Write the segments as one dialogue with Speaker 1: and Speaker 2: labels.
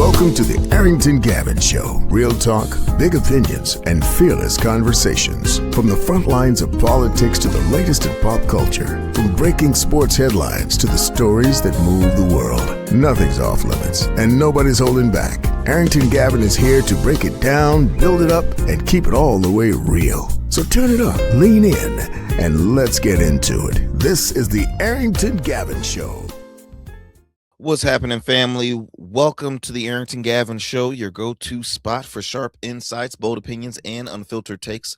Speaker 1: Welcome to the Arrington Gavin Show. Real talk, big opinions, and fearless conversations. From the front lines of politics to the latest in pop culture. From breaking sports headlines to the stories that move the world. Nothing's off limits, and nobody's holding back. Arrington Gavin is here to break it down, build it up, and keep it all the way real. So turn it up, lean in, and let's get into it. This is the Arrington Gavin Show.
Speaker 2: What's happening, family? Welcome to the Arrington Gavin Show, your go-to spot for sharp insights, bold opinions, and unfiltered takes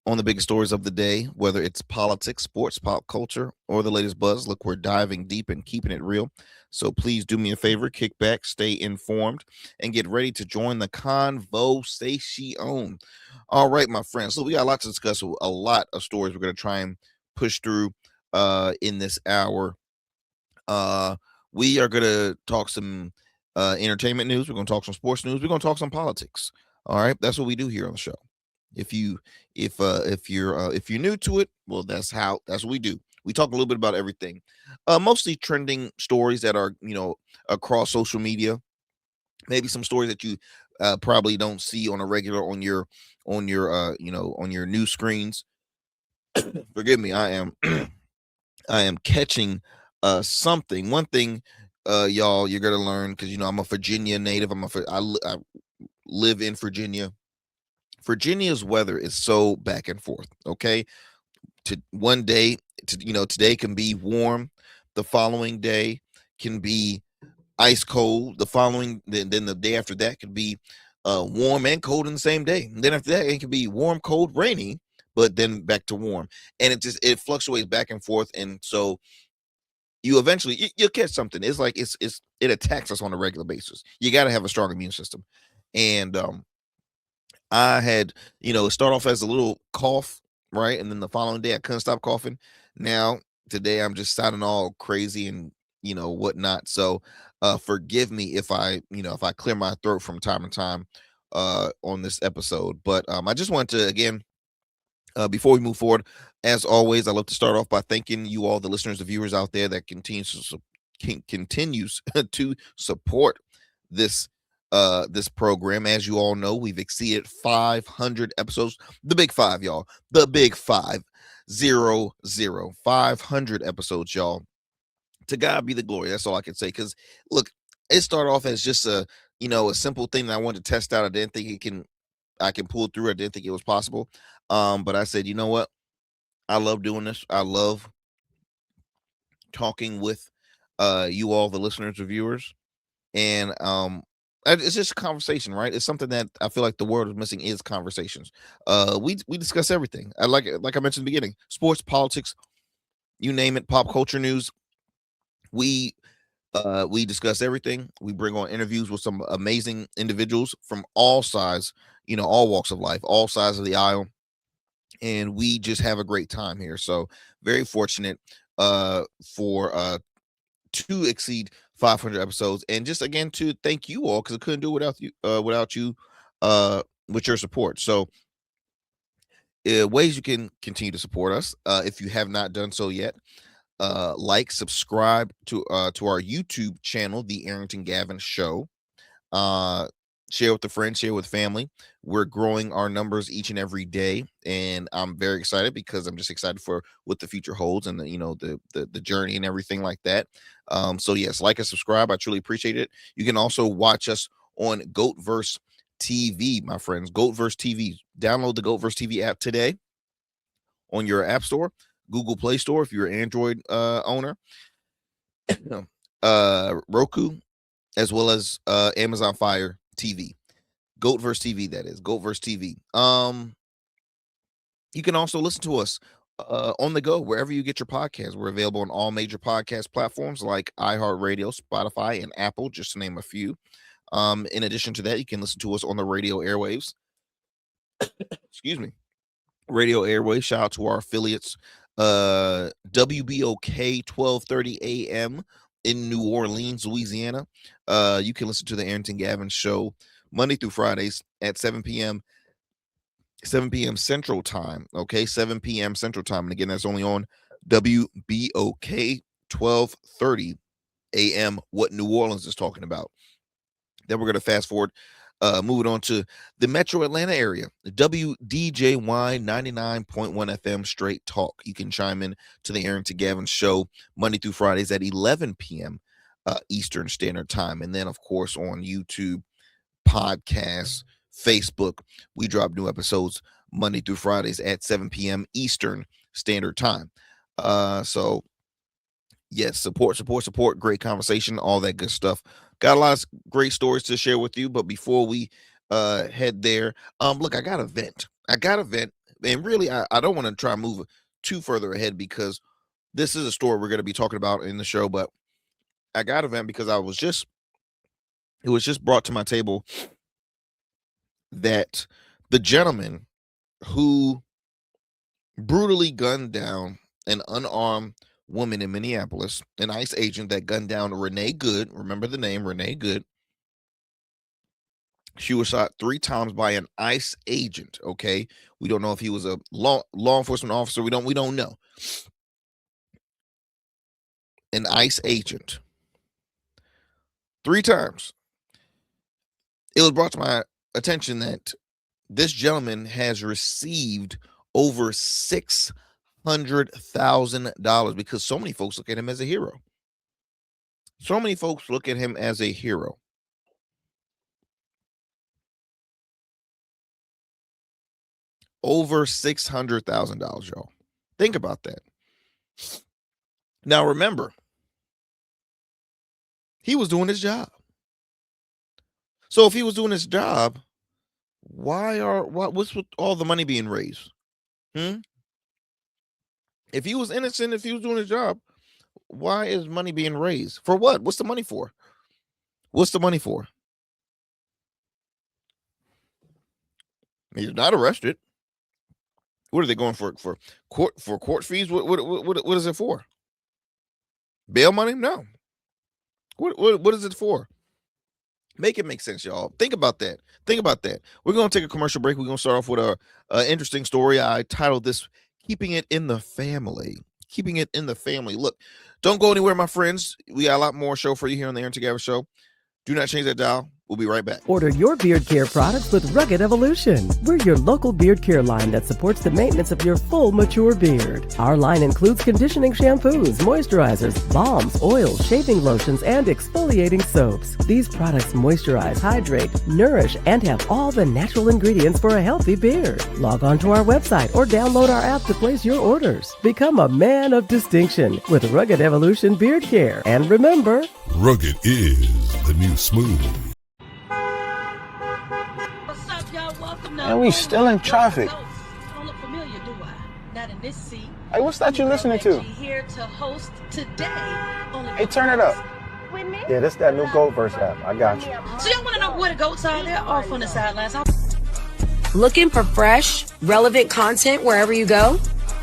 Speaker 2: on the biggest stories of the day, whether it's politics, sports, pop culture, or the latest buzz. Look, we're diving deep and keeping it real. So please do me a favor, kick back, stay informed, and get ready to join the conversation. All right, my friends. So we got a lot to discuss, a lot of stories we're going to try and push through in this hour. We are going to talk some entertainment news. We're going to talk some sports news. We're going to talk some politics. All right, that's what we do here on the show. If you're new to it, well, that's what we do. We talk a little bit about everything, mostly trending stories that are across social media. Maybe some stories that you probably don't see on a regular on your news screens. Forgive me, I am catching something. One thing, y'all, you're gonna learn, because I'm a Virginia native. I live in Virginia. Virginia's weather is so back and forth. Okay, one day, today can be warm. The following day can be ice cold. Then the day after that could be warm and cold in the same day. And then after that, it can be warm, cold, rainy, but then back to warm. And it fluctuates back and forth. And so you'll catch something. It's like it attacks us on a regular basis. You got to have a strong immune system. And I had, start off as a little cough, right? And then the following day I couldn't stop coughing. Now today I'm just sounding all crazy and whatnot. So forgive me if I clear my throat from time to time on this episode. But I just want to, again, before we move forward, as always, I love to start off by thanking you all, the listeners, the viewers out there that continues to support this program. As you all know, we've exceeded 500 episodes. The big five, y'all. The big 500 episodes, y'all. To God be the glory. That's all I can say. Because look, it started off as just a simple thing that I wanted to test out. I didn't think I can pull through. I didn't think it was possible. But I said, you know what? I love doing this. I love talking with you all, the listeners, the viewers. And it's just a conversation, right? It's something that I feel like the world is missing, is conversations. We discuss everything. I like I mentioned in the beginning, sports, politics, you name it, pop culture news. We discuss everything. We bring on interviews with some amazing individuals from all sides, all walks of life, all sides of the aisle. And we just have a great time here. So very fortunate to exceed 500 episodes, and just again to thank you all, because I couldn't do it without you with your support. So ways you can continue to support us, if you have not done so yet, subscribe to our YouTube channel, the Arrington Gavin Show. Share with a friend, share with family. We're growing our numbers each and every day, and I'm very excited, because I'm just excited for what the future holds, and the journey and everything like that. So yes, like and subscribe. I truly appreciate it. You can also watch us on Goatverse TV, my friends. Goatverse TV. Download the Goatverse TV app today on your app store, Google Play Store if you're an Android owner, Roku, as well as Amazon Fire TV. Goatverse TV, that is Goatverse TV. You can also listen to us on the go wherever you get your podcasts. We're available on all major podcast platforms like iHeartRadio, Spotify, and Apple, just to name a few. In addition to that, you can listen to us on the radio airwaves. Excuse me. Radio airwaves. Shout out to our affiliates. WBOK 1230 AM in New Orleans, Louisiana. You can listen to the Arrington Gavin Show Monday through Fridays at 7 p.m. Central Time. Okay, 7 p.m. Central Time. And again, that's only on WBOK 1230 AM, what New Orleans is talking about. Then we're going to fast forward, move it on to the Metro Atlanta area, the WDJY 99.1 FM Straight Talk. You can chime in to the Arrington Gavin show Monday through Fridays at 11 p.m. Eastern Standard Time. And then, of course, on YouTube, podcasts, Facebook, we drop new episodes Monday through Fridays at 7 p.m. Eastern Standard Time. So, yes, support, great conversation, all that good stuff. Got a lot of great stories to share with you, but before we head there, look, I got a vent, and really, I don't want to try and move too further ahead because this is a story we're going to be talking about in the show, but I got a vent because it was just brought to my table that the gentleman who brutally gunned down an unarmed woman in Minneapolis, an ICE agent that gunned down Renee Good. Remember the name, Renee Good. She was shot 3 times by an ICE agent. Okay, we don't know if he was a law enforcement officer. We don't know. An ICE agent. 3 times. It was brought to my attention that this gentleman has received over $600,000 because so many folks look at him as a hero. Over $600,000, y'all. Think about that. Now remember, he was doing his job. So if he was doing his job, what's with all the money being raised? If he was innocent, if he was doing his job, why is money being raised? For what? What's the money for? He's not arrested. What are they going for court fees? What is it for? Bail money? No. What is it for? Make it make sense, y'all. Think about that. We're going to take a commercial break. We're going to start off with a interesting story. I titled this, Keeping It in the Family. Look, don't go anywhere, my friends. We got a lot more show for you here on the Arrington Gavin Show. Do not change that dial. We'll be right back.
Speaker 3: Order your beard care products with Rugged Evolution. We're your local beard care line that supports the maintenance of your full, mature beard. Our line includes conditioning shampoos, moisturizers, balms, oils, shaving lotions, and exfoliating soaps. These products moisturize, hydrate, nourish, and have all the natural ingredients for a healthy beard. Log on to our website or download our app to place your orders. Become a man of distinction with Rugged Evolution Beard Care. And remember,
Speaker 4: Rugged is the new smooth.
Speaker 5: And we still in traffic.
Speaker 6: Don't look familiar, do I? Not in this seat.
Speaker 5: Hey, what's that you listening to?
Speaker 6: Here to host today.
Speaker 5: Hey, turn it up.
Speaker 6: With me?
Speaker 5: Yeah, this that new Gold Verse app. I got you.
Speaker 6: So y'all want to know where the goats are? They're off on the sidelines.
Speaker 7: Looking for fresh, relevant content wherever you go?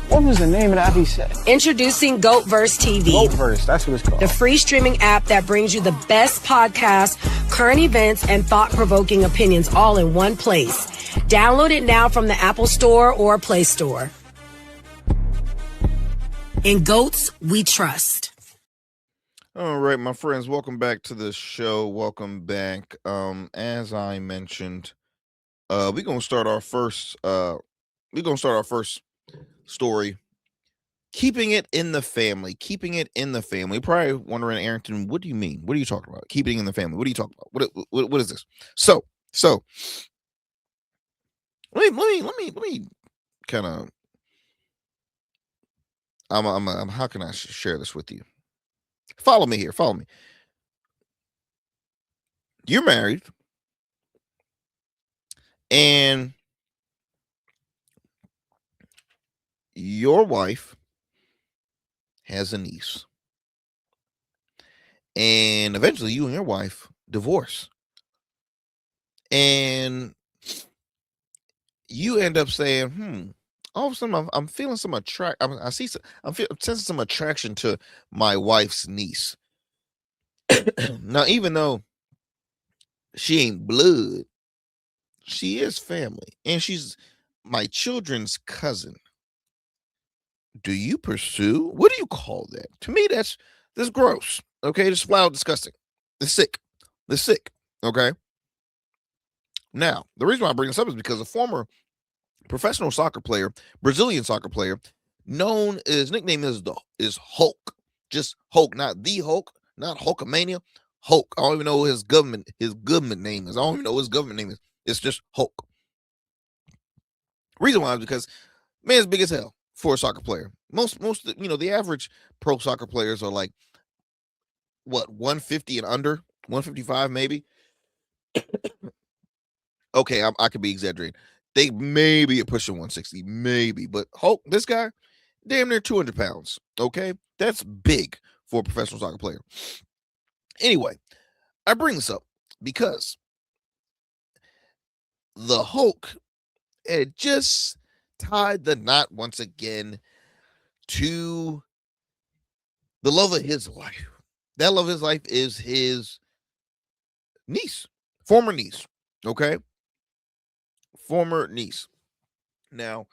Speaker 5: What was the name of that he said?
Speaker 7: Introducing GoatVerse TV.
Speaker 5: GoatVerse, that's what it's called.
Speaker 7: The free streaming app that brings you the best podcasts, current events, and thought-provoking opinions all in one place. Download it now from the Apple Store or Play Store. In Goats, we trust.
Speaker 2: All right, my friends, welcome back to the show. Welcome back. As I mentioned, we're gonna start our first story. Keeping it in the family. Probably wondering, Arrington, what do you mean? What are you talking about? Keeping it in the family. What are you talking about? What is this? So let me kind of I'm how can I share this with you? Follow me here. You're married and your wife has a niece. And eventually you and your wife divorce. And you end up saying, all of a sudden I'm feeling some I'm sensing some attraction to my wife's niece. Now, even though she ain't blood, she is family, and she's my children's cousin. Do you pursue? What do you call that? To me, that's gross. Okay, just flat out disgusting. The sick. Okay. Now, the reason why I bring this up is because a former professional soccer player, Brazilian soccer player, known his nickname is Hulk. Just Hulk, not the Hulk, not Hulkamania. Hulk. I don't even know what his government name is. I don't even know what his government name is. It's just Hulk. Reason why is because man's big as hell for a soccer player. Most the average pro soccer players are like what 150 and under, 155 maybe. Okay, I could be exaggerating. They maybe are pushing 160, maybe, but Hulk, this guy, damn near 200 pounds. Okay, that's big for a professional soccer player. Anyway, I bring this up because the Hulk had just tied the knot once again to the love of his life. That love of his life is his niece, former niece. Okay, former niece. Now,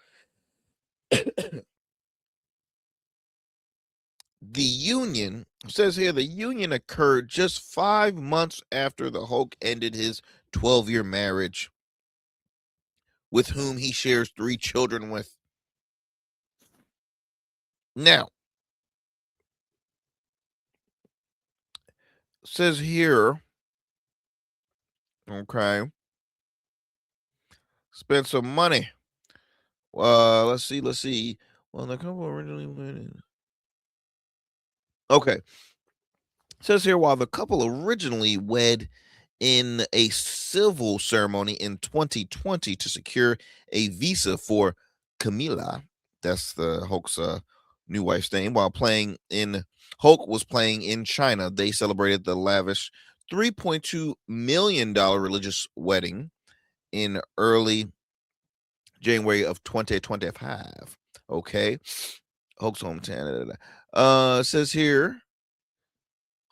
Speaker 2: the union says here the union occurred just 5 months after the Hulk ended his 12-year marriage with whom he shares 3 children with. Now, says here, okay, spent some money. Let's see. Well, the couple originally went. Okay. Says here, while the couple originally wed in a civil ceremony in 2020 to secure a visa for Camila, that's the Hulk's new wife's name, while Hulk was playing in China, they celebrated the lavish $3.2 million religious wedding in early January of 2025. Okay. Hulk's hometown. Says here,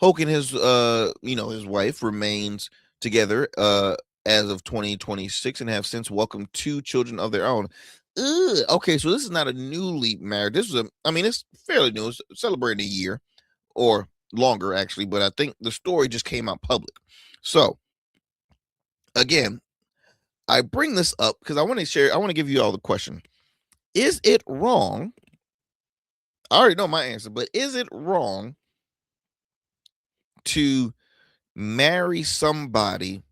Speaker 2: Hulk and his his wife remains together as of 2026 and have since welcomed 2 children of their own. Okay, so this is not a newly married. This was it's fairly new. It's celebrating a year or longer actually, but I think the story just came out public. So again, I bring this up because I want to give you all the question. Is it wrong? I already know my answer, but is it wrong to marry somebody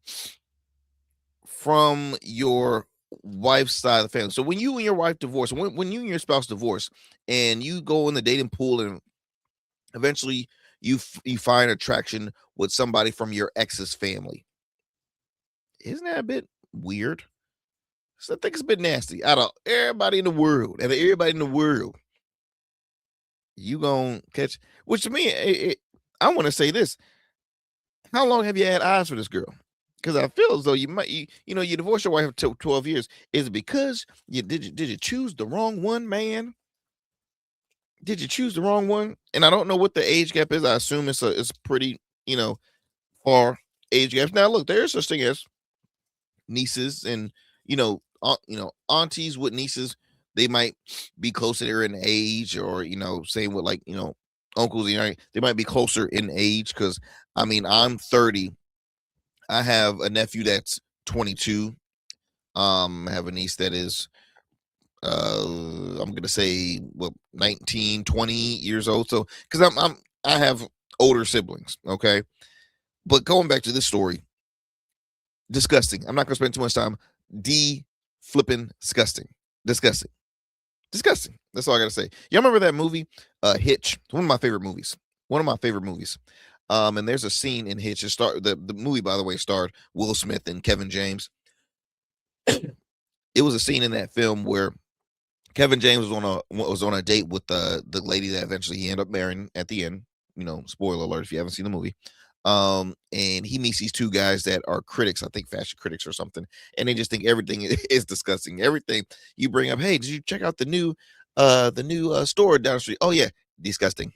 Speaker 2: from your wife's side of the family? So when you and your wife divorce, when you and your spouse divorce, and you go in the dating pool, and eventually you find attraction with somebody from your ex's family, isn't that a bit weird? So I think it's a bit nasty. Out of everybody in the world, you gonna catch? Which to me, I want to say this: how long have you had eyes for this girl? Because I feel as though you divorced your wife for 12 years. Is it because did you choose the wrong one, man? Did you choose the wrong one? And I don't know what the age gap is. I assume it's pretty, far age gap. Now look, there's such thing as nieces and aunties with nieces. They might be closer in age, or same with uncles. They might be closer in age because I'm 30. I have a nephew that's 22. I have a niece that is I'm gonna say 19, 20 years old. So because I have older siblings, okay. But going back to this story, disgusting. I'm not gonna spend too much time. Flipping disgusting. That's all I gotta say. You remember that movie, Hitch? One of my favorite movies. And there's a scene in Hitch. The movie, by the way, starred Will Smith and Kevin James. It was a scene in that film where Kevin James was on a date with the lady that eventually he ended up marrying at the end. Spoiler alert if you haven't seen the movie. And he meets these 2 guys that are critics, I think fashion critics or something, and they just think everything is disgusting. Everything you bring up, hey, did you check out the new store down the street? Oh yeah, disgusting.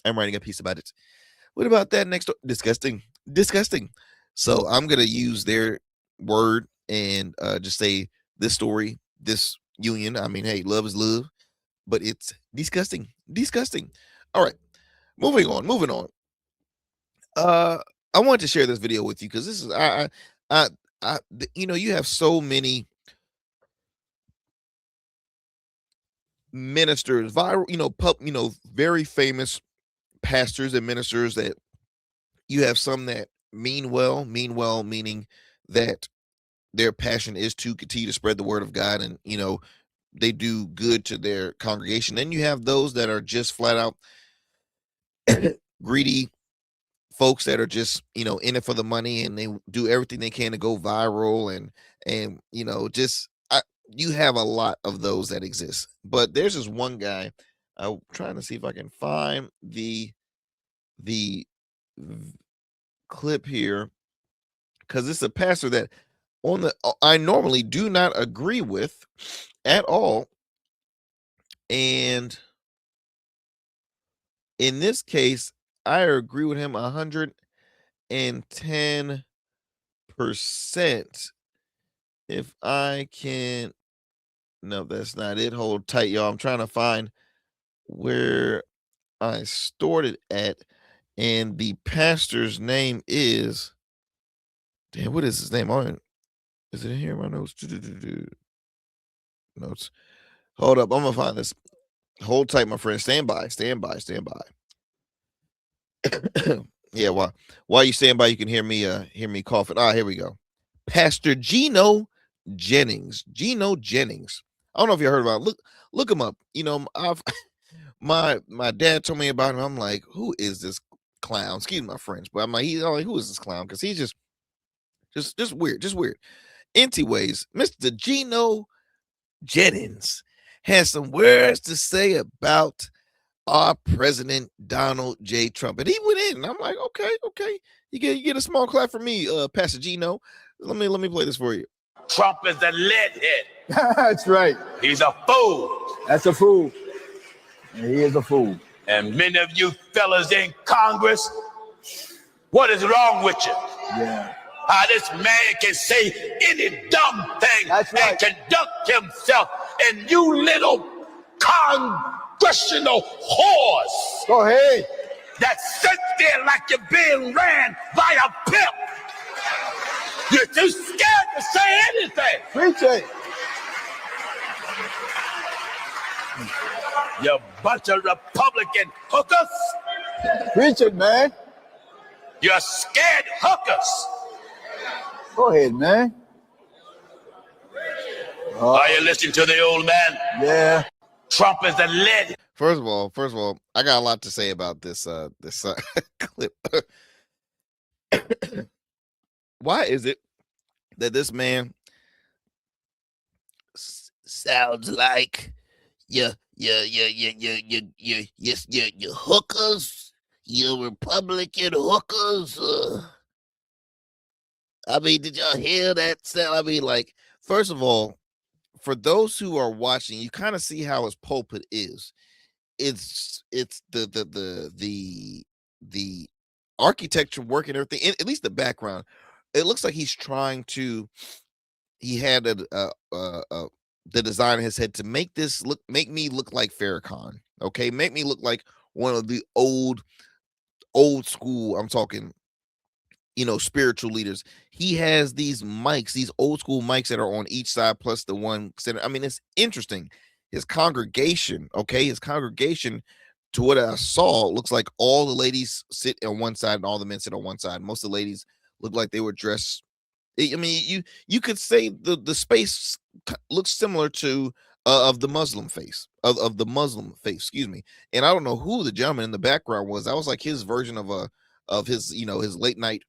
Speaker 2: I'm writing a piece about it. What about that next door? Disgusting. So I'm gonna use their word and just say this story, this union. Hey, love is love, but it's disgusting. All right, moving on. I wanted to share this video with you because this is you have so many ministers, viral, very famous pastors and ministers that you have some that mean well, meaning that their passion is to continue to spread the word of God, and they do good to their congregation. Then you have those that are just flat out greedy folks that are just in it for the money, and they do everything they can to go viral, and you have a lot of those that exist. But there's this one guy. I'm trying to see if I can find the clip here, because it's a pastor that I normally do not agree with at all, and in this case I agree with him 110%. If I can, no, that's not it. Hold tight, y'all. I'm trying to find where I stored it at, and the pastor's name is, damn, what is his name? Is it in here in my notes? Notes. Hold up, I'm gonna find this. Hold tight, my friend. Stand by. Yeah, while you stand by, you can hear me coughing. Here we go. Pastor Gino Jennings. I don't know if you heard about it. Look him up. I've my dad told me about him. I'm like, who is this clown? Excuse my French, but I'm like, who is this clown? Because he's just weird, Anyways, Mr. Gino Jennings has some words to say about our President Donald J. Trump, and he went in, and I'm like, okay, you get a small clap from me, Pastor Gino. Let me play this for you.
Speaker 8: Trump is a leadhead.
Speaker 5: That's right.
Speaker 8: He's a fool.
Speaker 5: That's a fool. And he is a fool.
Speaker 8: And many of you fellas in Congress, what is wrong with you?
Speaker 5: Yeah.
Speaker 8: How this man can say any dumb thing
Speaker 5: That's right.
Speaker 8: and conduct himself, and you little congressional whores
Speaker 5: Go ahead.
Speaker 8: that sit there like you're being ran by a pimp. You're too scared to say anything.
Speaker 5: Preach it.
Speaker 8: You bunch of Republican hookers.
Speaker 5: Preach it, man.
Speaker 8: You're scared hookers.
Speaker 5: Go ahead, man.
Speaker 8: Are you listening to the old man?
Speaker 5: Yeah.
Speaker 8: Trump is the lead.
Speaker 2: First of all, I got a lot to say about this clip. Why is it that this man sounds like your hookers, your Republican hookers? I mean, did y'all hear that sound? I mean, like, first of all, for those who are watching, you kind of see how his pulpit is. It's the architecture work and everything, at least the background. It looks like he's trying to. He had the design in his head to make me look like Farrakhan. Okay, make me look like one of the old school. I'm talking, spiritual leaders. He has these mics, these old school mics that are on each side, plus the one center. I mean, it's interesting. His congregation, to what I saw, looks like all the ladies sit on one side and all the men sit on one side. Most of the ladies look like they were dressed. I mean, you could say the space looks similar to of the Muslim face, of the Muslim face, excuse me. And I don't know who the gentleman in the background was. That was like his version of his his late night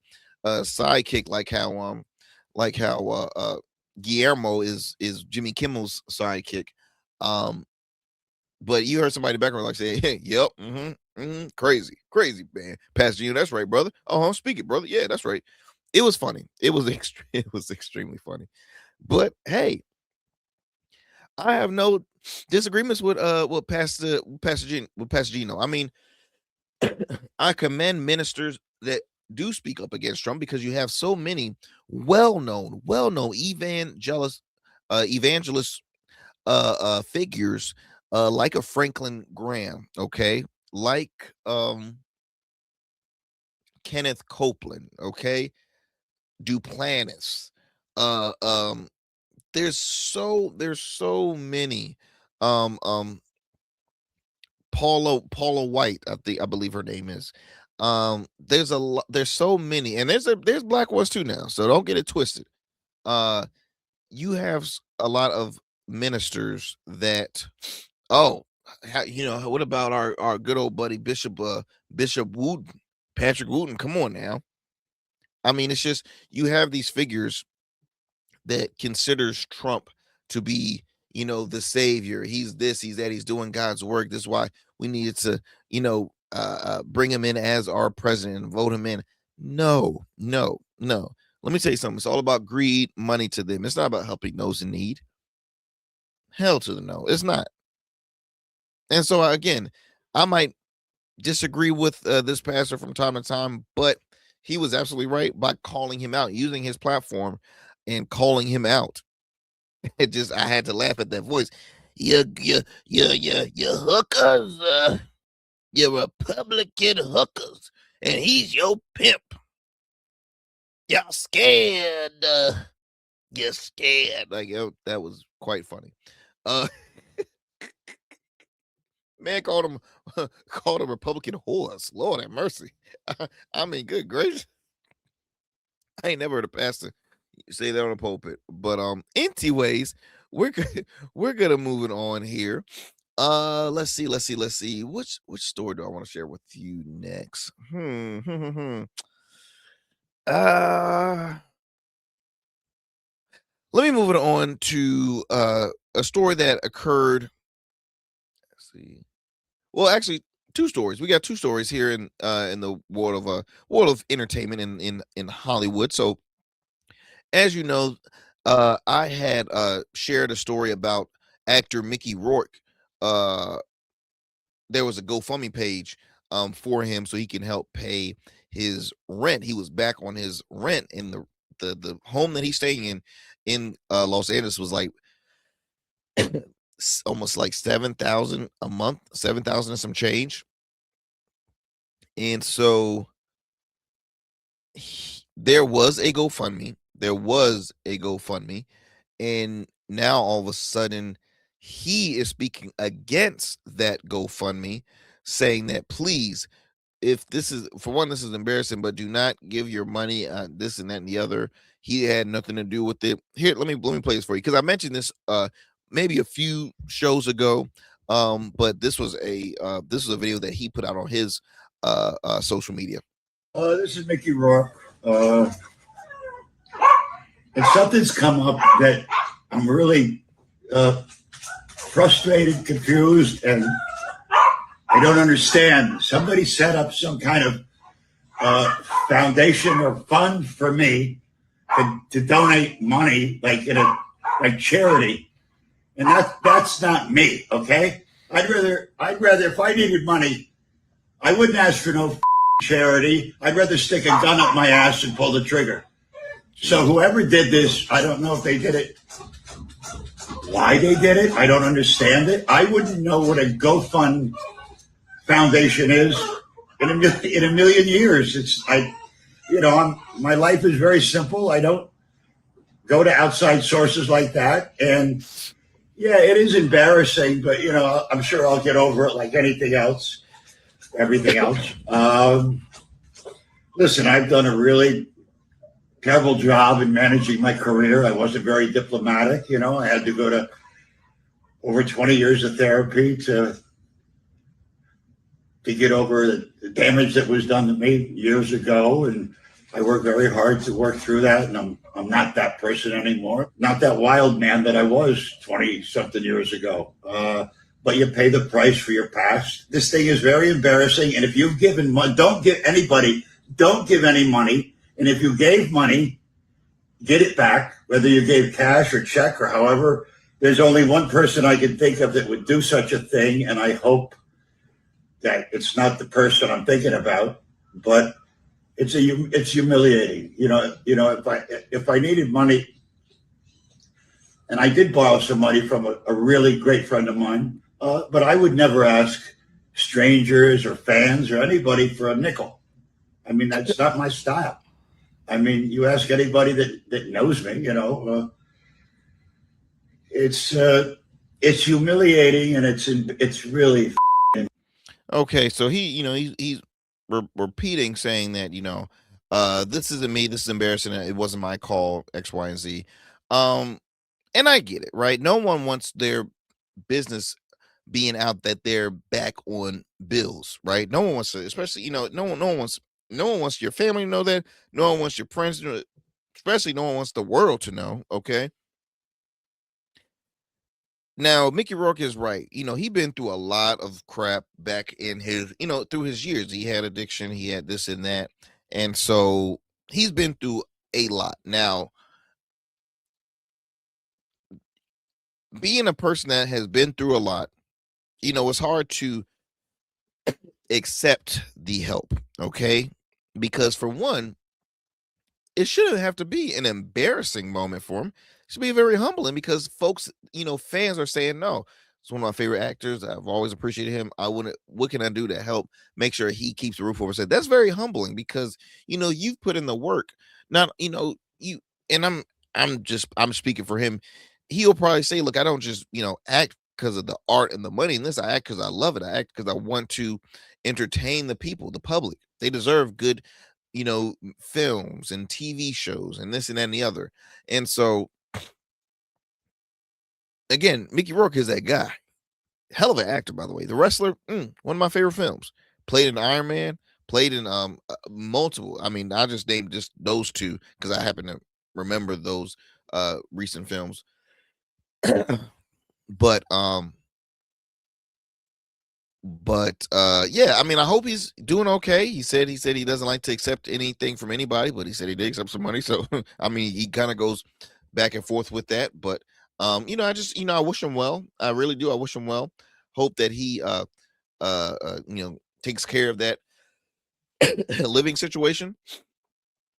Speaker 2: sidekick, like how Guillermo is Jimmy Kimmel's sidekick. But you heard somebody in the background like say, hey, yep, crazy man, Pastor Gino, that's right, brother. Speak it, brother. Yeah, that's right. It was funny. It was extremely funny. But hey, I have no disagreements with Pastor Gino. I mean, I commend ministers that do speak up against Trump, because you have so many well-known evangelist figures, like a Franklin Graham, okay, like Kenneth Copeland, okay, Duplantis. There's so many. Paula White, I believe her name is. There's so many, and there's black ones too now, so don't get it twisted. You have a lot of ministers that, what about our good old buddy Bishop Wooten, Patrick Wooten? Come on now. I mean, it's just, you have these figures that considers Trump to be, the savior. He's this, he's that, he's doing God's work. This is why we needed to, bring him in as our president and vote him in. No. Let me tell you something. It's all about greed, money to them. It's not about helping those in need. Hell to the no, it's not. And so again, I might disagree with this pastor from time to time, but he was absolutely right by calling him out, using his platform and calling him out. I had to laugh at that voice. You hookers, you Republican hookers, and he's your pimp. Y'all scared. You're scared. Like, that was quite funny. Man called him a Republican horse. Lord have mercy. I mean, good gracious. I ain't never heard a pastor say that on a pulpit. But anyways, we're gonna move it on here. Let's see. Which story do I want to share with you next? Let me move it on to a story that occurred. Let's see. Well, actually, two stories. We got two stories here in the world of entertainment in Hollywood. So, as you know, I had shared a story about actor Mickey Rourke. There was a GoFundMe page for him so he can help pay his rent. He was back on his rent in the home that he's staying in Los Angeles. Was like almost like $7,000 a month, $7,000 and some change. And so there was a GoFundMe. And now all of a sudden he is speaking against that GoFundMe, saying that, please, if this is, for one, this is embarrassing, but do not give your money this and that and the other. He had nothing to do with it. Here, let me play this for you, because I mentioned this maybe a few shows ago, but this was a video that he put out on his social media.
Speaker 9: This is Mickey Rourke. And something's come up that I'm really frustrated, confused, and I don't understand. Somebody set up some kind of foundation or fund for me to donate money, like like charity, and that's not me. Okay, I'd rather if I needed money, I wouldn't ask for no charity. I'd rather stick a gun up my ass and pull the trigger. So whoever did this, I don't know if they did it, why they did it. I don't understand it. I wouldn't know what a GoFund foundation is in a million years. My life is very simple. I don't go to outside sources like that. And yeah, it is embarrassing, but I'm sure I'll get over it like everything else. Listen, I've done a really terrible job in managing my career. I wasn't very diplomatic. I had to go to over 20 years of therapy to get over the damage that was done to me years ago. And I worked very hard to work through that. And I'm not that person anymore. Not that wild man that I was 20 something years ago. But you pay the price for your past. This thing is very embarrassing. And if you've given money, don't give any money. And if you gave money, get it back, whether you gave cash or check or however. There's only one person I can think of that would do such a thing, and I hope that it's not the person I'm thinking about. But it's humiliating. If I needed money, and I did borrow some money from a really great friend of mine, but I would never ask strangers or fans or anybody for a nickel. I mean, that's not my style. I mean, you ask anybody that knows me, it's humiliating, and it's really
Speaker 2: Okay, so he's repeating, saying that this isn't me, this is embarrassing, it wasn't my call, X, Y, and Z. And I get it, right? No one wants their business being out that they're back on bills, right? No one wants to, especially no one wants your family to know that. No one wants your friends to know, especially no one wants the world to know. Okay. Now, Mickey Rourke is right. He been through a lot of crap back in his, through his years. He had addiction, he had this and that. And so he's been through a lot. Now, being a person that has been through a lot, it's hard to accept the help. Okay. Because for one, it shouldn't have to be an embarrassing moment for him. It should be very humbling because folks, fans are saying no. It's one of my favorite actors. I've always appreciated him. What can I do to help make sure he keeps the roof over his head? That's very humbling because you've put in the work. Not, you and I'm speaking for him. He'll probably say, look, I don't just, act because of the art and the money in this. I act because I love it. I act because I want to entertain the people, the public. They deserve good films and TV shows and this and that and the other. And so again, Mickey Rourke is that guy. Hell of an actor, by the way. The Wrestler, one of my favorite films. Played in Iron Man, played in multiple. I mean, I just named just those two because I happen to remember those recent films. But yeah, I mean, I hope he's doing okay. He said he doesn't like to accept anything from anybody, but he said he did accept some money. So I mean, he kind of goes back and forth with that. But I just I wish him well. I really do. I wish him well. Hope that he takes care of that living situation.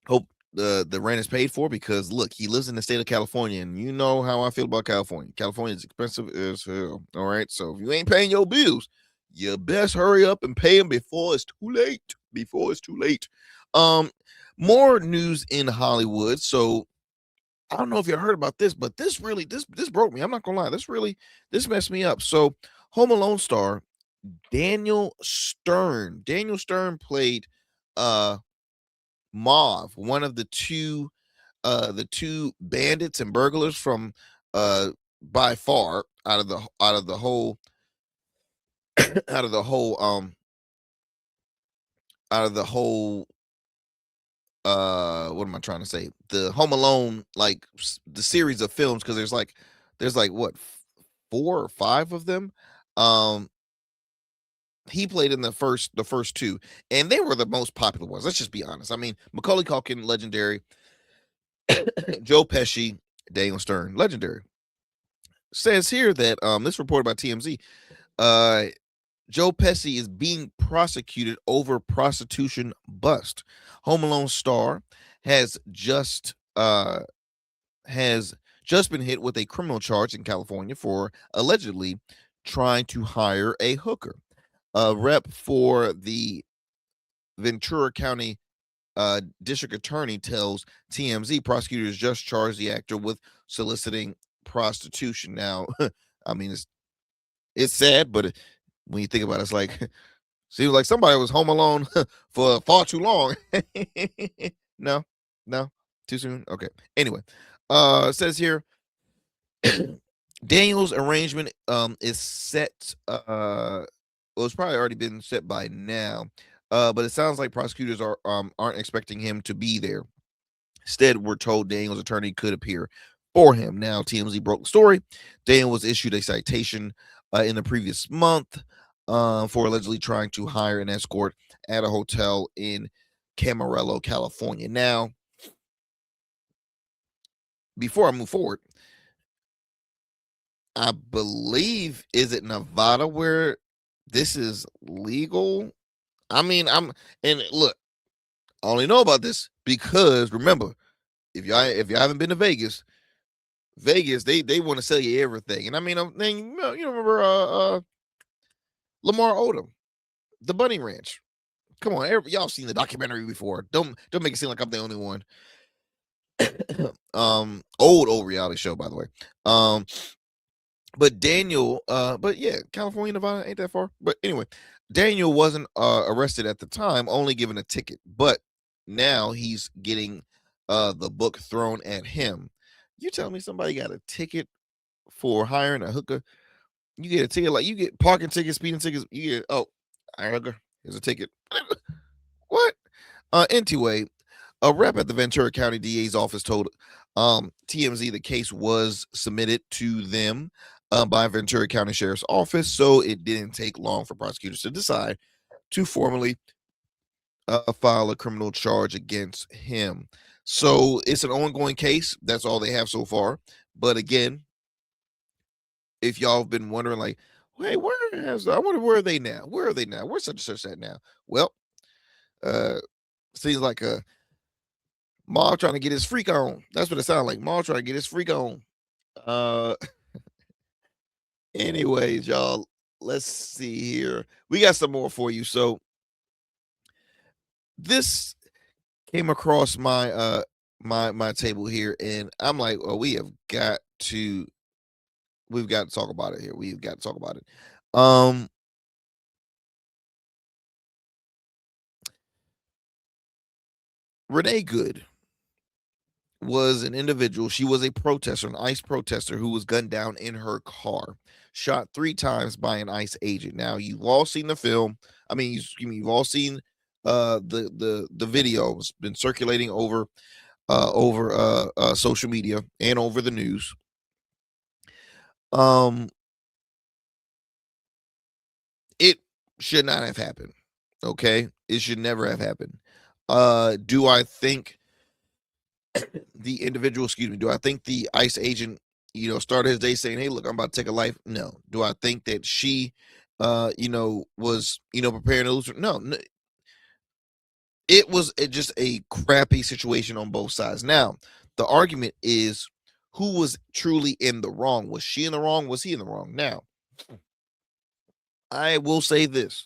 Speaker 2: Hope the rent is paid for, because look, he lives in the state of California, and you know how I feel about California. California is expensive as hell. All right, so if you ain't paying your bills, you best hurry up and pay them before it's too late. Before it's too late. More news in Hollywood. So I don't know if you heard about this, but this broke me. I'm not gonna lie. This messed me up. So Home Alone star Daniel Stern. Daniel Stern played Mauve, one of the two bandits and burglars from by far out of the whole out of the whole what am I trying to say? The Home Alone, like the series of films, because there's like what, 4 or 5 of them. He played in the first 2, and they were the most popular ones. Let's just be honest. I mean, Macaulay Culkin, legendary. Joe Pesci, Daniel Stern, legendary. Says here that this reported by TMZ, Joe Pesci is being prosecuted over prostitution bust. Home Alone star has just been hit with a criminal charge in California for allegedly trying to hire a hooker. A rep for the Ventura County district attorney tells TMZ prosecutors just charged the actor with soliciting prostitution. Now, I mean, it's sad, but when you think about it, it's like, seems like somebody was home alone for far too long. No, too soon. Okay. Anyway, it says here, Daniel's arrangement is set. Well, it's probably already been set by now. But it sounds like prosecutors aren't expecting him to be there. Instead, we're told Daniel's attorney could appear for him. Now, TMZ broke the story. Daniel was issued a citation in the previous month for allegedly trying to hire an escort at a hotel in Camarillo, California. Now, before I move forward, I believe, is it Nevada where this is legal? I mean, and look, I only know about this because remember, if you haven't been to Vegas, they want to sell you everything. And I mean, then you remember Lamar Odom, the Bunny Ranch. Come on, y'all seen the documentary before. Don't make it seem like I'm the only one. Old reality show, by the way. But Daniel, but yeah, California, Nevada ain't that far. But anyway, Daniel wasn't arrested at the time, only given a ticket. But now he's getting the book thrown at him. You tell me somebody got a ticket for hiring a hooker? You get a ticket, like you get parking tickets, speeding tickets. You get, oh, hire a hooker, here's a ticket. What? Anyway, a rep at the Ventura County DA's office told TMZ the case was submitted to them by Ventura County Sheriff's Office, so it didn't take long for prosecutors to decide to formally file a criminal charge against him. So it's an ongoing case. That's all they have so far. But again, if y'all have been wondering, like, hey, I wonder where are they now? Where are they now? Where's such and such at now? Well, seems like a Ma trying to get his freak on. That's what it sounds like. Ma trying to get his freak on. Anyways, y'all, let's see here. We got some more for you. So this came across my my table here, and I'm like, oh, we've got to talk about it here. We've got to talk about it. Renee Good was an individual. She was a protester, an ICE protester who was gunned down in her car, shot 3 times by an ICE agent. Now, you've all seen the film. I mean, you've all seen the video. It's been circulating over social media and over the news. It should not have happened. Okay, it should never have happened. Do I think the individual, do I think the ICE agent, started his day saying, hey, look, I'm about to take a life? No. Do I think that she, was, preparing to lose? No. It was just a crappy situation on both sides. Now, the argument is, who was truly in the wrong? Was she in the wrong? Was he in the wrong? Now, I will say this.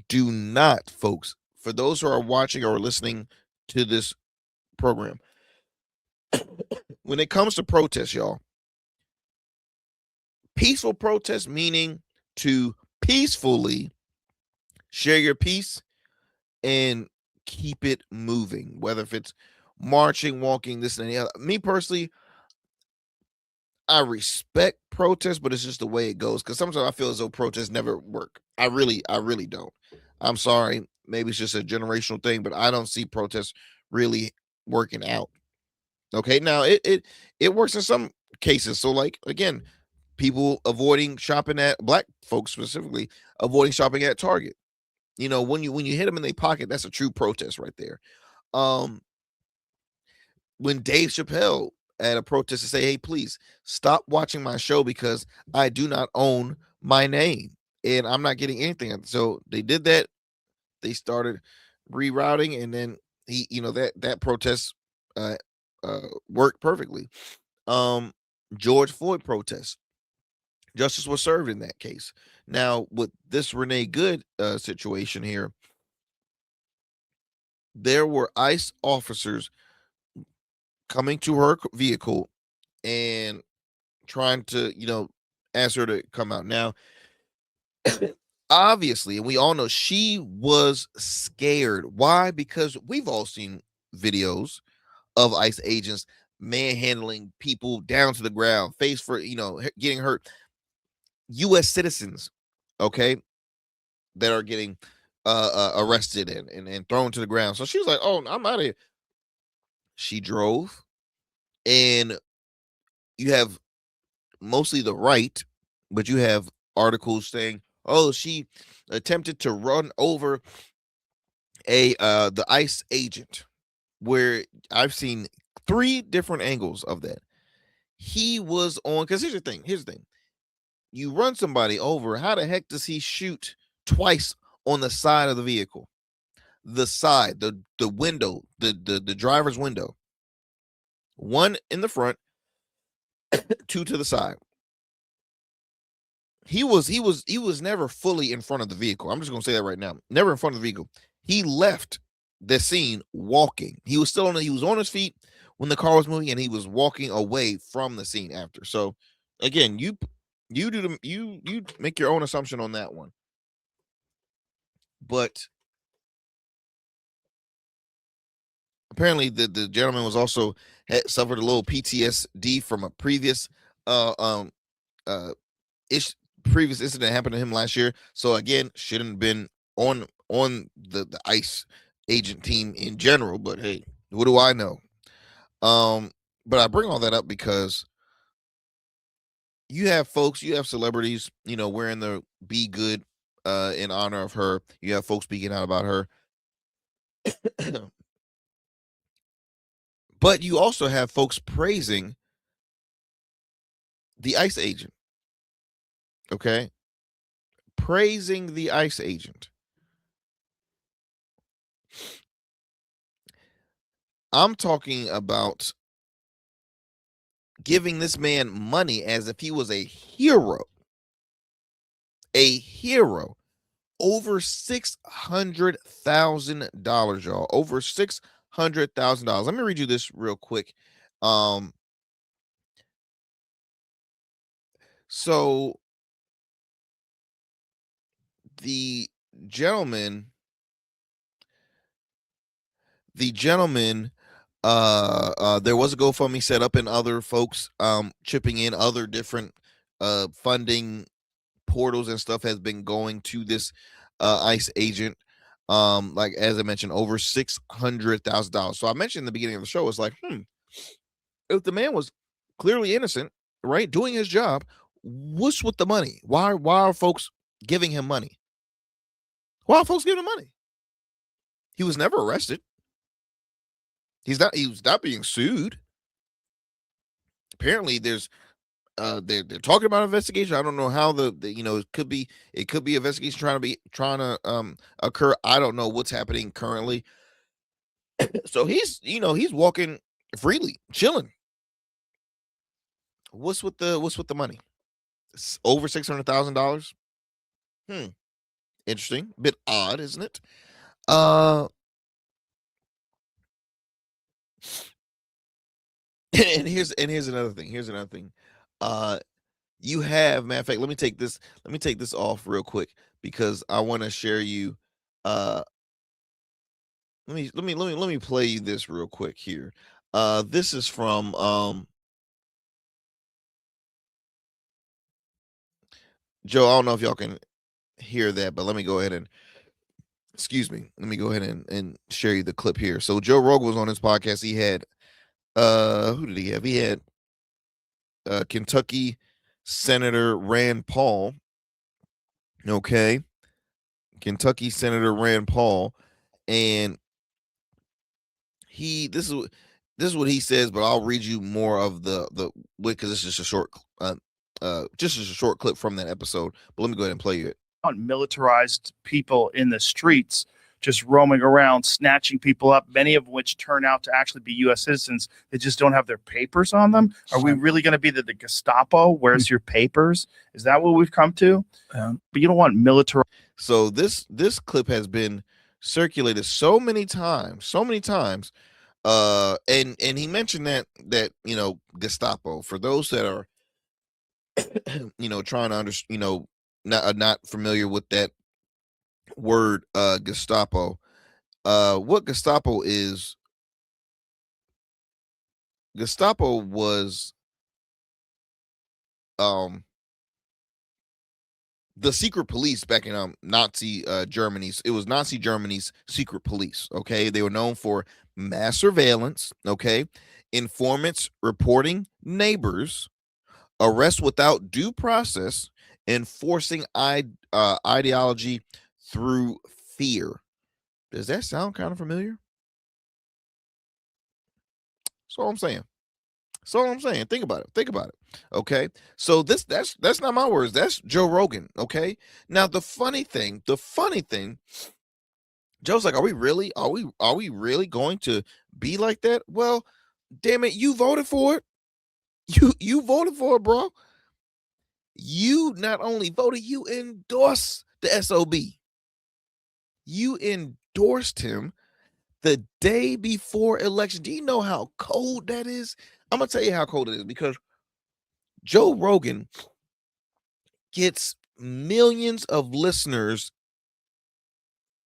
Speaker 2: Do not, folks, for those who are watching or listening to this program, when it comes to protests, y'all, peaceful protest, meaning to peacefully share your peace and keep it moving, whether if it's marching, walking, this and the other. Me personally, I respect protests, but it's just the way it goes, because sometimes I feel as though protests never work. I really don't. I'm sorry, maybe it's just a generational thing, but I don't see protests really working out. Okay, now it works in some cases. So, like, again, people avoiding shopping at, black folks specifically avoiding shopping at Target. When you hit them in their pocket, that's a true protest right there. When Dave Chappelle at a protest to say, hey, please stop watching my show because I do not own my name and I'm not getting anything. So they did that. They started rerouting, and then he, that protest worked perfectly. George Floyd protest, justice was served in that case. Now, with this Renee Good situation here, there were ICE officers coming to her vehicle and trying to, ask her to come out. Now, obviously, and we all know, she was scared. Why? Because we've all seen videos of ICE agents manhandling people down to the ground, face for, getting hurt. U.S. citizens, okay, that are getting arrested and thrown to the ground. So she was like, oh, I'm out of here. She drove, and you have mostly the right, but you have articles saying, oh, she attempted to run over the ICE agent, where I've seen 3 different angles of that. He was on, because here's the thing. You run somebody over, how the heck does he shoot twice on the side of the vehicle? The side, the window, the driver's window. 1 in the front, 2 to the side. he was never fully in front of the vehicle. I'm just gonna say that right now. Never in front of the vehicle. He left the scene walking. He was still he was on his feet when the car was moving, and he was walking away from the scene after. So again, you make your own assumption on that one. But apparently the gentleman was also suffered a little PTSD from a previous previous incident happened to him last year. So again, shouldn't have been on the ICE agent team in general. But hey, what do I know? But I bring all that up because you have celebrities, wearing the Be Good in honor of her. You have folks speaking out about her. But you also have folks praising the ICE agent. Okay? Praising the ICE agent. I'm talking about giving this man money as if he was a hero. A hero. Over $600,000, y'all. Over $600,000. Let me read you this real quick. So the gentleman, there was a GoFundMe set up and other folks chipping in, other different funding portals and stuff has been going to this ICE agent. Like as I mentioned, over $600,000. So I mentioned in the beginning of the show, it's like, if the man was clearly innocent, right, doing his job, what's with the money? Why are folks giving him money? Why are folks giving him money? He was never arrested. He was not being sued. Apparently there's they're talking about investigation. I don't know how it could be investigation trying to occur. I don't know what's happening currently. So he's walking freely, chilling. What's with the money? It's over $600,000. Interesting. Bit odd, isn't it? And here's another thing. You have, matter of fact, let me take this off real quick because I want to share you. Let me play you this real quick here. This is from Joe. I don't know if y'all can hear that, but let me go ahead and share you the clip here. So Joe Rogan was on his podcast. He had who did he have? He had Kentucky Senator Rand Paul. Okay. Kentucky Senator Rand Paul, and this is what he says, but I'll read you more of the because this is just a short clip from that episode. But let me go ahead and play it.
Speaker 10: On militarized people in the streets just roaming around, snatching people up, many of which turn out to actually be U.S. citizens. They just don't have their papers on them. Are we really going to be the Gestapo? Where's your papers? Is that what we've come to? But you don't want military.
Speaker 2: So this clip has been circulated so many times. And he mentioned that Gestapo, for those that are trying to understand, not familiar with that word, Gestapo. What Gestapo is? Gestapo was the secret police back in Nazi Germany's. It was Nazi Germany's secret police. Okay, they were known for mass surveillance. Okay, informants reporting neighbors, arrest without due process, enforcing ideology through fear. Does that sound kind of familiar? That's all I'm saying. Think about it. Okay. So that's not my words. That's Joe Rogan. Okay. Now the funny thing, Joe's like, are we really going to be like that? Well, damn it, you voted for it. You voted for it, bro. You not only voted, you endorsed the SOB. You endorsed him the day before election. Do you know how cold that is? I'm gonna tell you how cold it is, because Joe Rogan gets millions of listeners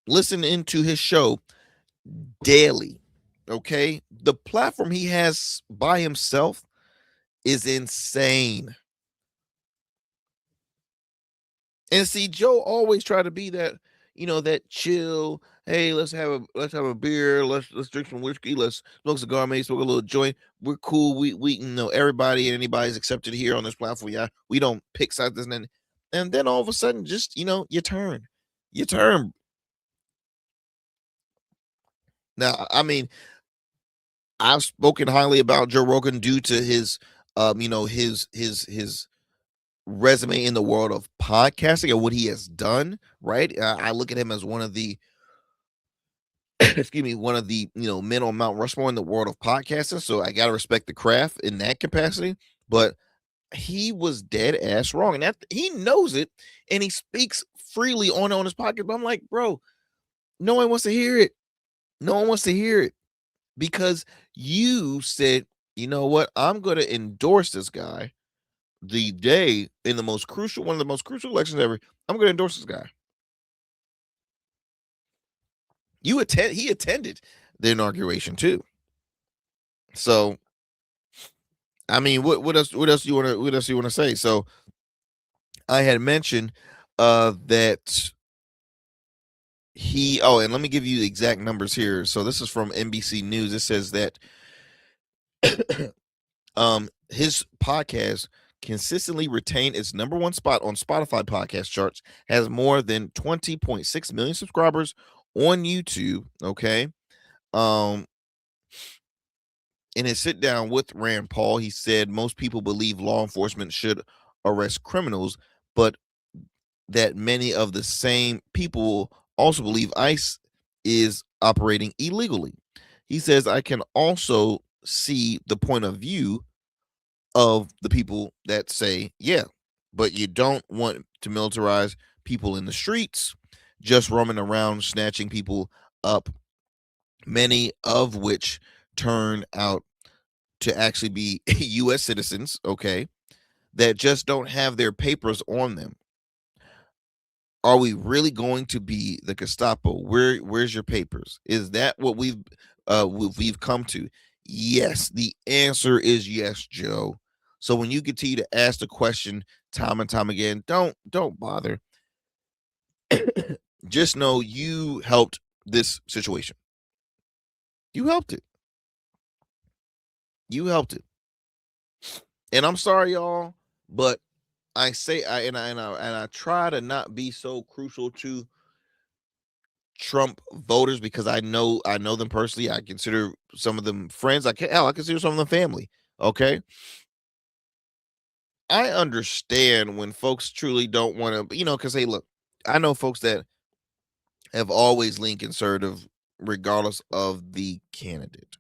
Speaker 2: listening to his show daily. Okay, the platform he has by himself is insane. And see, Joe always try to be that, that chill. Hey, let's have a beer. Let's drink some whiskey. Let's smoke a cigar, maybe smoke a little joint. We're cool. We everybody and anybody's accepted here on this platform. Yeah, we don't pick sides and then all of a sudden, just you turn. Now, I mean, I've spoken highly about Joe Rogan due to his, his resume in the world of podcasting and what he has done. Right, I look at him as one of the, excuse me, one of the men on Mount Rushmore in the world of podcasting. So I gotta respect the craft in that capacity. But he was dead ass wrong, and that he knows it, and he speaks freely on his podcast. But I'm like, bro, no one wants to hear it. No one wants to hear it. Because you said, you know what, I'm going to endorse this guy the day in one of the most crucial elections ever. I'm going to endorse this guy. He attended the inauguration too. So, I mean, what else do you want to say? So, I had mentioned that and let me give you the exact numbers here. So this is from NBC News. It says that his podcast consistently retained its number one spot on Spotify podcast charts, has more than 20.6 million subscribers on YouTube. Okay. In his sit down with Rand Paul, he said most people believe law enforcement should arrest criminals, but that many of the same people also believe ICE is operating illegally. He says, I can also see the point of view of the people that say, yeah, but you don't want to militarize people in the streets, just roaming around, snatching people up, many of which turn out to actually be U.S. citizens, okay, that just don't have their papers on them. Are we really going to be the Gestapo? Where's your papers? Is that what we've come to? Yes, the answer is yes, Joe. So when you continue to ask the question time and time again, don't bother. Just know you helped this situation. You helped it. You helped it. And I'm sorry, y'all, but I say I try to not be so crucial to Trump voters because I know them personally. I consider some of them friends. I consider some of them family. Okay. I understand when folks truly don't want to, because hey, look, I know folks that have always leaned conservative regardless of the candidate.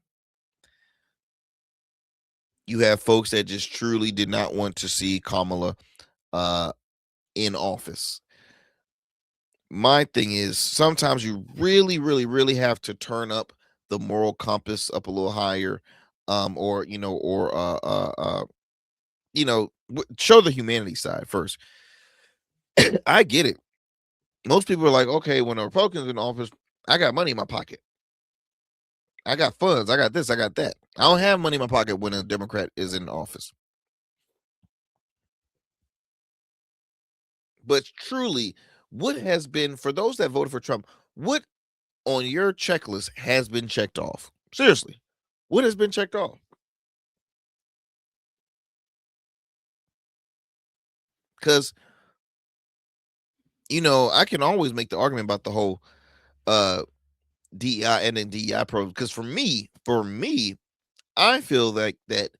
Speaker 2: You have folks that just truly did not want to see Kamala in office. My thing is sometimes you really, really, really have to turn up the moral compass up a little higher, show the humanity side first. I get it. Most people are like, okay, when a Republican's in office, I got money in my pocket. I got funds. I got this. I got that. I don't have money in my pocket when a Democrat is in office. But truly, what has been, for those that voted for Trump, what on your checklist has been checked off? Seriously, what has been checked off? Because, I can always make the argument about the whole DEI and then DEI program. Because for me, I feel like that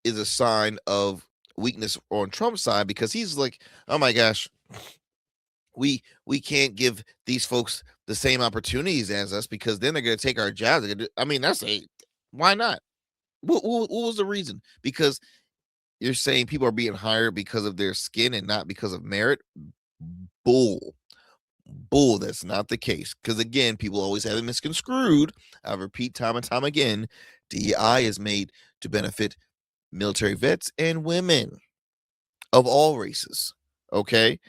Speaker 2: is a sign of weakness on Trump's side, because he's like, oh my gosh, we can't give these folks the same opportunities as us because then they're going to take our jobs. I mean, why not? What was the reason? Because you're saying people are being hired because of their skin and not because of merit. Bull. That's not the case. Because again, people always have it misconstrued. I repeat time and time again, DEI is made to benefit military vets and women of all races. Okay.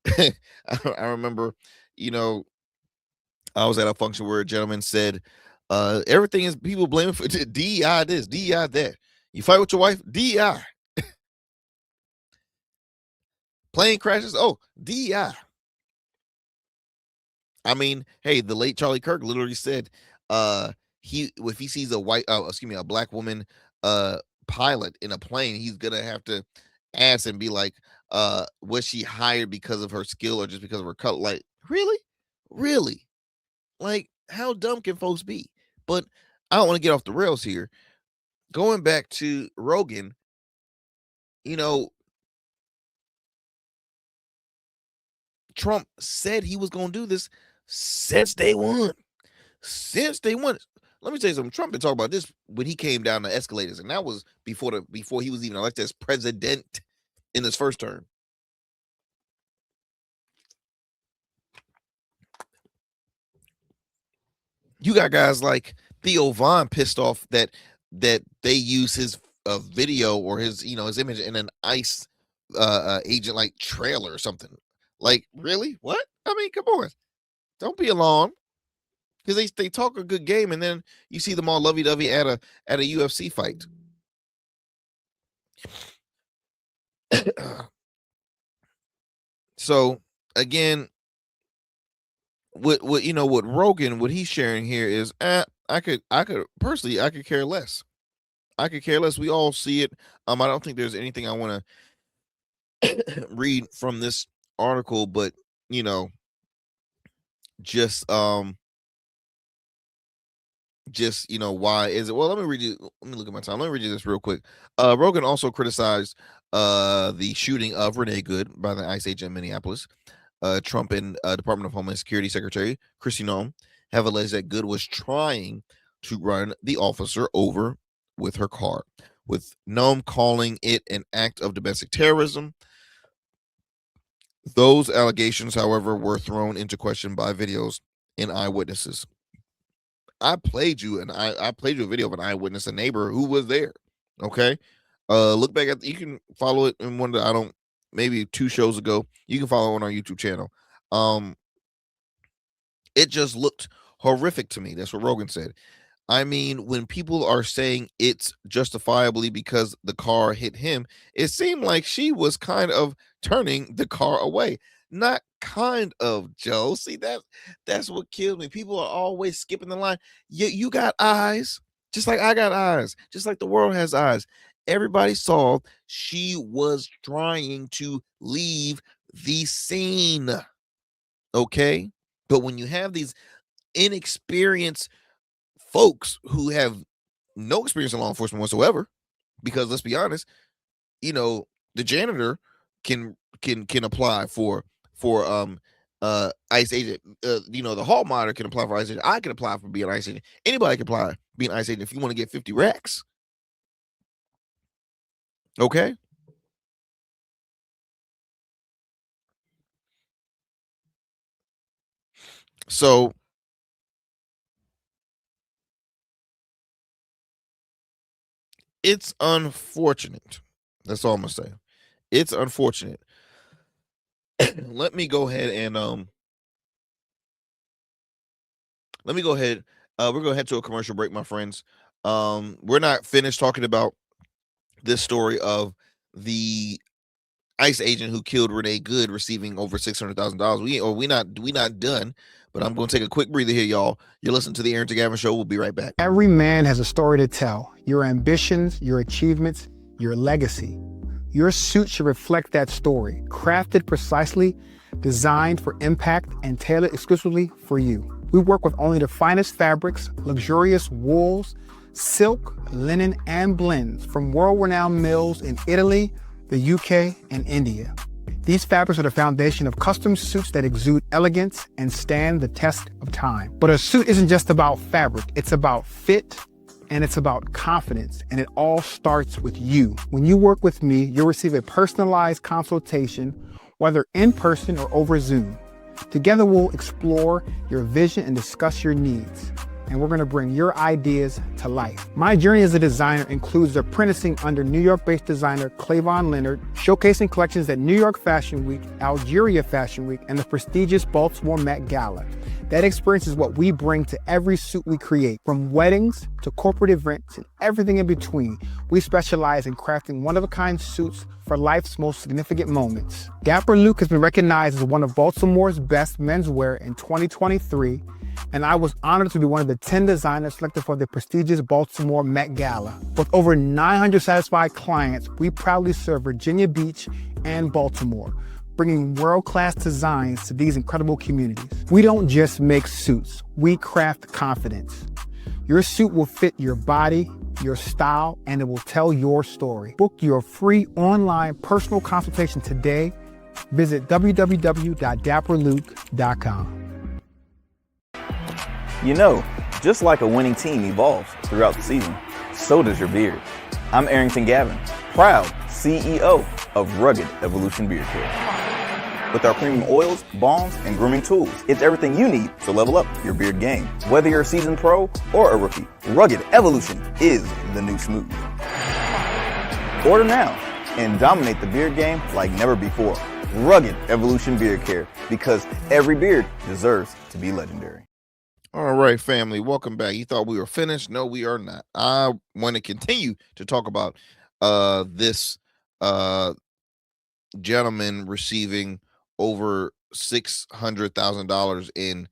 Speaker 2: I remember, I was at a function where a gentleman said, everything is people blaming for DEI this, DEI that. You fight with your wife, DEI. Plane crashes, oh, DEI. I mean, hey, the late Charlie Kirk literally said, if he sees a black woman pilot in a plane, he's gonna have to ask and be like, was she hired because of her skill or just because of her color? Like, really? Like, how dumb can folks be? But I don't want to get off the rails here. Going back to Rogan, Trump said he was going to do this since day one. Let me tell you something. Trump been talking about this when he came down the escalators, and that was before he was even elected as president in his first term. You got guys like Theo Von pissed off that they use his video or his his image in an ICE agent like trailer or something. Like, really? What? I mean, come on. Don't be alarmed. Because they talk a good game and then you see them all lovey-dovey at a UFC fight. So again, what Rogan, what he's sharing here is I could care less. I could care less. We all see it. I don't think there's anything I want to read from this article, but just why is it? Well, let me look at my time. Let me read you this real quick. Rogan also criticized the shooting of Renee Good by the ICE agent in Minneapolis. Trump and Department of Homeland Security Secretary Kristi Noem have alleged that Good was trying to run the officer over with her car, with Noem calling it an act of domestic terrorism. Those allegations, however, were thrown into question by videos and eyewitnesses. I played you a video of an eyewitness, a neighbor who was there. Okay. Look back you can follow it in one of maybe 2 shows ago. You can follow it on our YouTube channel. It just looked horrific to me. That's what Rogan said. I mean, when people are saying it's justifiably because the car hit him, it seemed like she was kind of turning the car away. Not kind of, Joe. See, that's what kills me. People are always skipping the line. You got eyes, just like I got eyes, just like the world has eyes. Everybody saw she was trying to leave the scene. Okay? But when you have these inexperienced folks who have no experience in law enforcement whatsoever, because let's be honest, the janitor can apply for ICE agent. The hall monitor can apply for ICE agent. I can apply for being an ICE agent. Anybody can apply being an ICE agent if you want to get 50 racks. Okay. So it's unfortunate. That's all I'm gonna say. It's unfortunate. Let me go ahead and we're gonna head to a commercial break, my friends. We're not finished talking about this story of the ICE agent who killed Renee Good receiving over $600,000. We not done, but I'm going to take a quick breather here, y'all. You're listening to the Arrington Gavin Show. We'll be right back.
Speaker 11: Every man has a story to tell. Your ambitions, your achievements, your legacy. Your suit should reflect that story, crafted precisely, designed for impact, and tailored exclusively for you. We work with only the finest fabrics, luxurious wools, silk, linen, and blends from world-renowned mills in Italy, the UK, and India. These fabrics are the foundation of custom suits that exude elegance and stand the test of time. But a suit isn't just about fabric. It's about fit, and it's about confidence, and it all starts with you. When you work with me, you'll receive a personalized consultation, whether in person or over Zoom. Together, we'll explore your vision and discuss your needs, and we're going to bring your ideas to life. My journey as a designer includes apprenticing under New York-based designer Clavon Leonard, showcasing collections at New York Fashion Week, Algeria Fashion Week, and the prestigious Baltimore Met Gala. That experience is what we bring to every suit we create, from weddings to corporate events and everything in between. We specialize in crafting one-of-a-kind suits for life's most significant moments. Dapper Luke has been recognized as one of Baltimore's best menswear in 2023, and I was honored to be one of the 10 designers selected for the prestigious Baltimore Met Gala. With over 900 satisfied clients, we proudly serve Virginia Beach and Baltimore, bringing world-class designs to these incredible communities. We don't just make suits, we craft confidence. Your suit will fit your body, your style, and it will tell your story. Book your free online personal consultation today. Visit www.dapperluke.com.
Speaker 12: You know, just like a winning team evolves throughout the season, so does your beard. I'm Arrington Gavin, proud CEO of Rugged Evolution Beard Care. With our premium oils, balms, and grooming tools, it's everything you need to level up your beard game. Whether you're a seasoned pro or a rookie, Rugged Evolution is the new smooth. Order now and dominate the beard game like never before. Rugged Evolution Beard Care, because every beard deserves to be legendary.
Speaker 2: All right, family, welcome back. You thought we were finished? No, we are not. I want to continue to talk about this gentleman receiving over $600,000 in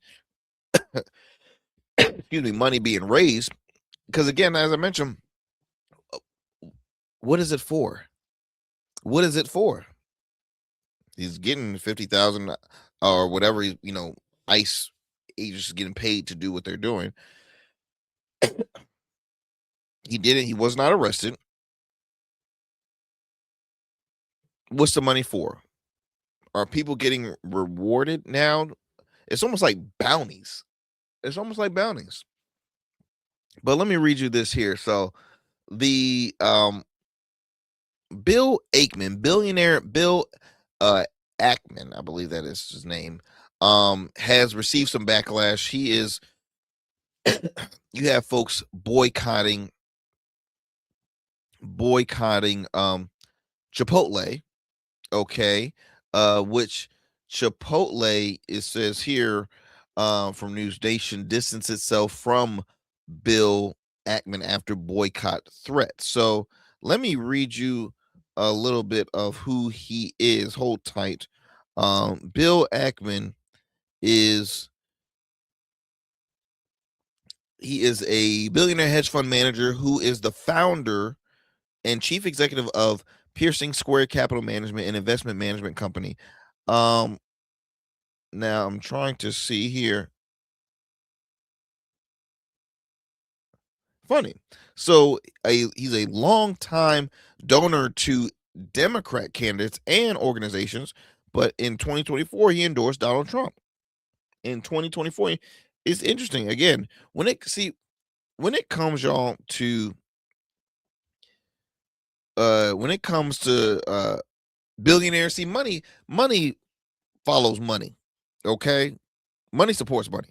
Speaker 2: excuse me, money being raised, because again, as I mentioned, what is it for? What is it for? He's getting 50,000 or whatever, ICE agents getting paid to do what they're doing. He didn't, he was not arrested. What's the money for? Are people getting rewarded now? It's almost like bounties. It's almost like bounties. But let me read you this here. So the Bill Ackman, billionaire Bill Ackman, I believe that is his name, has received some backlash. He is you have folks boycotting Chipotle, okay, which Chipotle, it says here from News Nation, distanced itself from Bill Ackman after boycott threat. So let me read you a little bit of who he is. Hold tight. Bill Ackman is a billionaire hedge fund manager who is the founder and chief executive of Piercing Square Capital Management, an investment management company. Now I'm trying to see here. Funny. So he's a long-time donor to Democrat candidates and organizations, but in 2024 he endorsed Donald Trump. In 2024, it's interesting. Again, when it comes, y'all, to billionaires, see, money follows money. Okay, money supports money.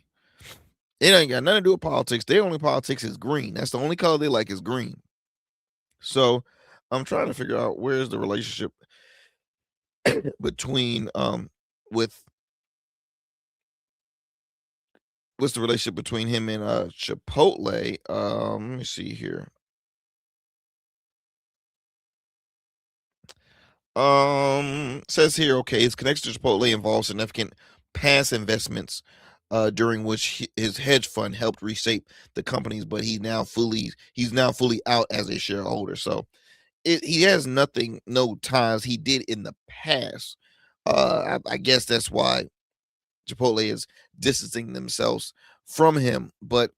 Speaker 2: It ain't got nothing to do with politics. Their only politics is green. That's the only color they like is green. So I'm trying to figure out where's the relationship between what's the relationship between him and Chipotle. Let me see here. Says here, okay, his connection to Chipotle involves significant past investments during which his hedge fund helped reshape the companies, but he's now fully out as a shareholder. So he has no ties he did in the past. I guess that's why Chipotle is distancing themselves from him. But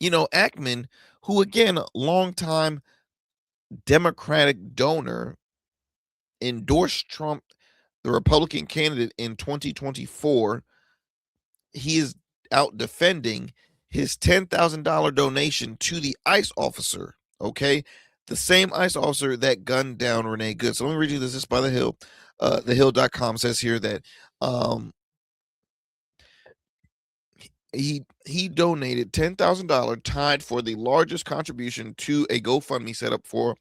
Speaker 2: Ackman, who again, a longtime Democratic donor, endorsed Trump, the Republican candidate, in 2024. He is out defending his $10,000 donation to the ICE officer. Okay, the same ICE officer that gunned down Renee Good. So let me read you this. This is by The Hill. TheHill.com says here that he donated $10,000, tied for the largest contribution to a GoFundMe set up for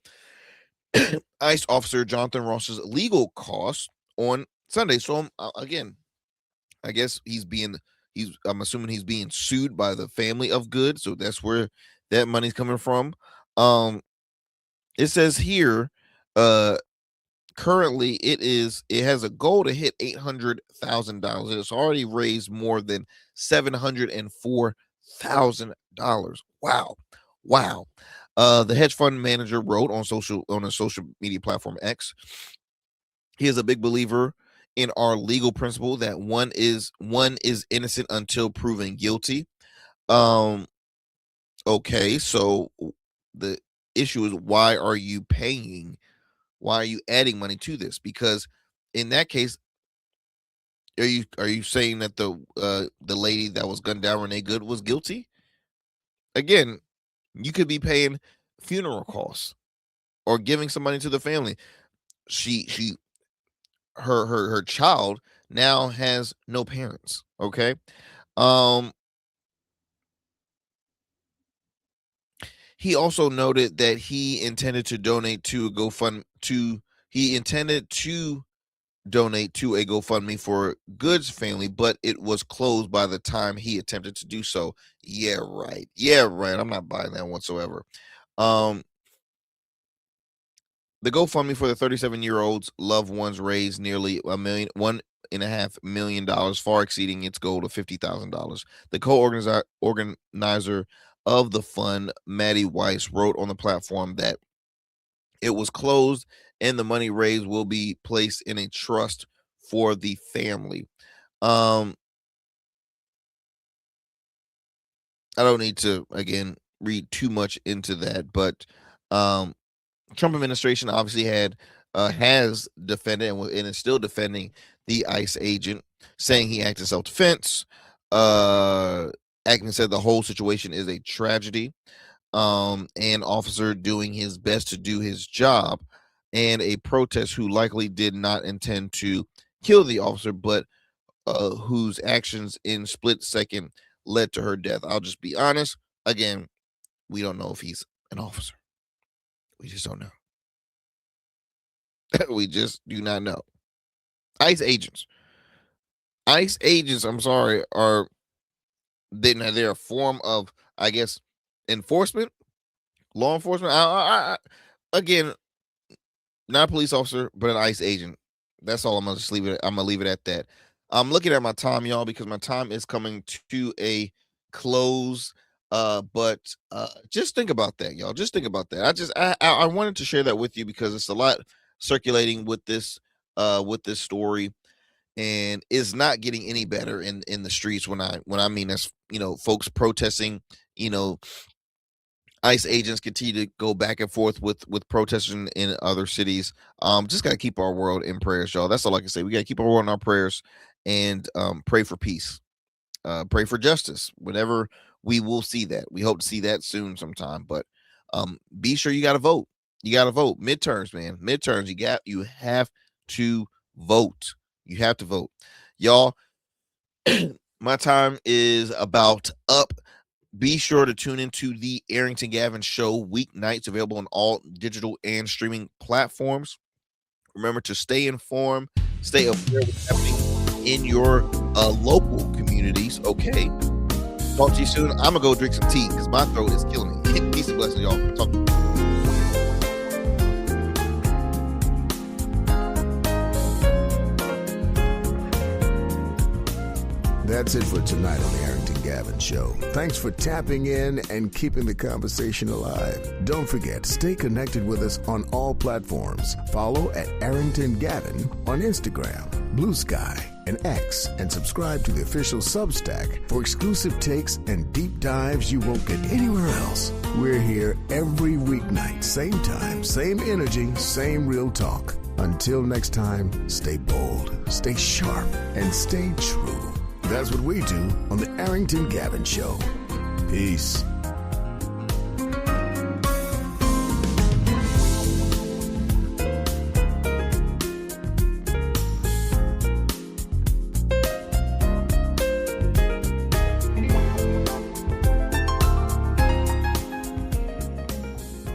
Speaker 2: ICE officer Jonathan Ross's legal costs on Sunday. So again, I guess I'm assuming he's being sued by the family of Good. So that's where that money's coming from. It says here, currently it has a goal to hit $800,000. It's already raised more than $704,000. Wow. The hedge fund manager wrote on a social media platform X, he is a big believer in our legal principle that one is innocent until proven guilty. Okay, so the issue is, why are you adding money to this? Because in that case, are you saying that the lady that was gunned down, Renee Good, was guilty? Again, you could be paying funeral costs or giving some money to the family. Her child now has no parents. Okay. He also noted that he intended to donate to a GoFundMe for Good's family, but it was closed by the time he attempted to do so. Yeah, right. I'm not buying that whatsoever. The GoFundMe for the 37-year-old's loved ones raised nearly $1.5 million, far exceeding its goal of $50,000. The co-organizer of the fund, Maddie Weiss, wrote on the platform that it was closed and the money raised will be placed in a trust for the family. I don't need to, again, read too much into that, but Trump administration obviously has defended and is still defending the ICE agent, saying he acted self-defense. Ackman said the whole situation is a tragedy, and officer doing his best to do his job, and a protest who likely did not intend to kill the officer, but whose actions in split second led to her death. I'll just be honest. Again, we don't know if he's an officer. We just don't know. We just do not know. ICE agents, I'm sorry, they're a form of, I guess, enforcement, law enforcement. Again, not a police officer, but an ICE agent. That's all. I'm gonna leave it at that. I'm looking at my time, y'all, because my time is coming to a close. But just think about that, y'all. Just think about that. I wanted to share that with you because it's a lot circulating with this story, and is not getting any better in the streets. When I mean, as folks protesting, ICE agents continue to go back and forth with protesting in other cities. Just got to keep our world in prayers, y'all. That's all I can say. We got to keep our world in our prayers and pray for peace, pray for justice. Whenever we will see that, we hope to see that soon sometime. But be sure you got to vote. You got to vote. Midterms, man. Midterms. You have to vote. You have to vote, y'all. My time is about up. Be sure to tune into the Arrington Gavin Show weeknights, available on all digital and streaming platforms. Remember to stay informed, stay aware of what's happening in your local communities. Okay. Talk to you soon. I'm gonna go drink some tea because my throat is killing me. Peace and blessings, y'all. Talk to you.
Speaker 1: That's it for tonight on the Arrington Gavin Show. Thanks for tapping in and keeping the conversation alive. Don't forget, stay connected with us on all platforms. Follow at Arrington Gavin on Instagram, Blue Sky, and X, and subscribe to the official Substack for exclusive takes and deep dives you won't get anywhere else. We're here every weeknight, same time, same energy, same real talk. Until next time, stay bold, stay sharp, and stay true. That's what we do on the Arrington Gavin Show. Peace. Peace.